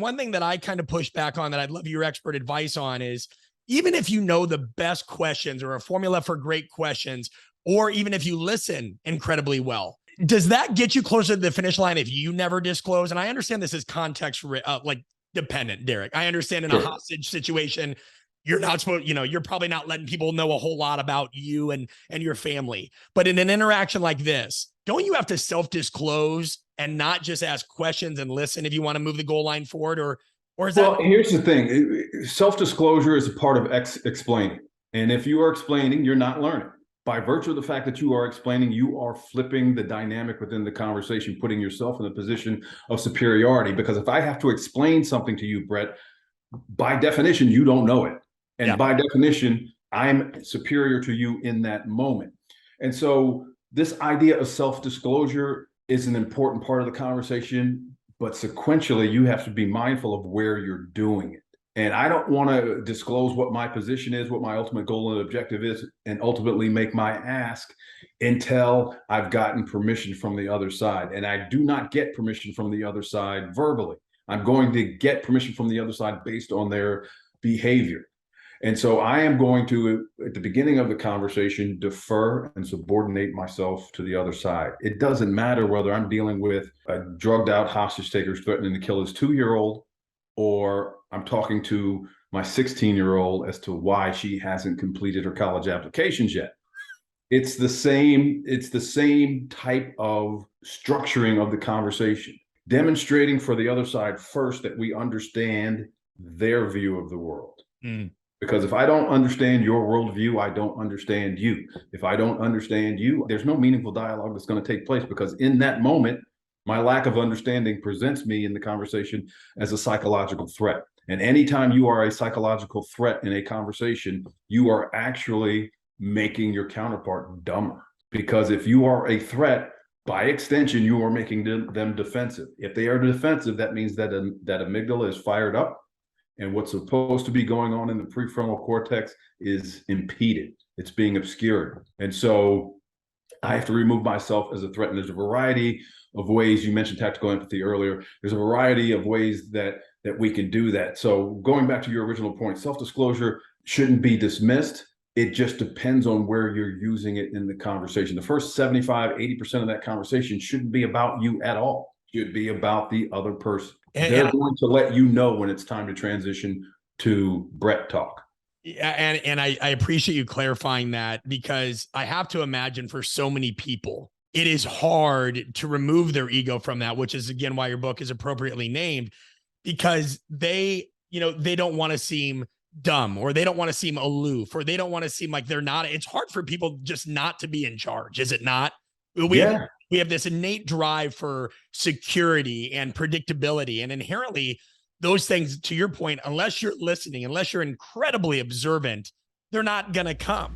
one thing that I kind of push back on that I'd love your expert advice on is, even if you know the best questions or a formula for great questions, or even if you listen incredibly well, does that get you closer to the finish line if you never disclose? And I understand this is context like dependent, Derek. I understand in a hostage situation, you're not supposed, you're probably not letting people know a whole lot about you and your family. But in an interaction like this, don't you have to self-disclose and not just ask questions and listen if you want to move the goal line forward? Or is that? Well, here's the thing. Self-disclosure is a part of explaining. And if you are explaining, you're not learning. By virtue of the fact that you are explaining, you are flipping the dynamic within the conversation, putting yourself in a position of superiority. Because if I have to explain something to you, Brett, by definition, you don't know it. And by definition, I'm superior to you in that moment. And so this idea of self-disclosure is an important part of the conversation, but sequentially, you have to be mindful of where you're doing it. And I don't want to disclose what my position is, what my ultimate goal and objective is, and ultimately make my ask until I've gotten permission from the other side. And I do not get permission from the other side verbally. I'm going to get permission from the other side based on their behavior. And so I am going to, at the beginning of the conversation, defer and subordinate myself to the other side. It doesn't matter whether I'm dealing with a drugged out hostage taker threatening to kill his 2-year-old, or I'm talking to my 16-year-old as to why she hasn't completed her college applications yet. It's the same type of structuring of the conversation, demonstrating for the other side first that we understand their view of the world. Because if I don't understand your worldview, I don't understand you. If I don't understand you, there's no meaningful dialogue that's going to take place, because in that moment, my lack of understanding presents me in the conversation as a psychological threat. And anytime you are a psychological threat in a conversation, you are actually making your counterpart dumber. Because if you are a threat, by extension, you are making them defensive. If they are defensive, that means that that amygdala is fired up, and what's supposed to be going on in the prefrontal cortex is impeded. It's being obscured. And so I have to remove myself as a threat. And there's a variety of ways. You mentioned tactical empathy earlier. There's a variety of ways that we can do that. So going back to your original point, self-disclosure shouldn't be dismissed. It just depends on where you're using it in the conversation. The first 75-80% of that conversation shouldn't be about you at all. It should be about the other person. They're going to let you know when it's time to transition to Brett talk. Yeah, and I appreciate you clarifying that, because I have to imagine for so many people, it is hard to remove their ego from that, which is, again, why your book is appropriately named, because they don't want to seem dumb, or they don't want to seem aloof, or they don't want to seem like they're not. It's hard for people just not to be in charge, is it not? We have this innate drive for security and predictability, and inherently those things, to your point, unless you're listening, unless you're incredibly observant, they're not going to come.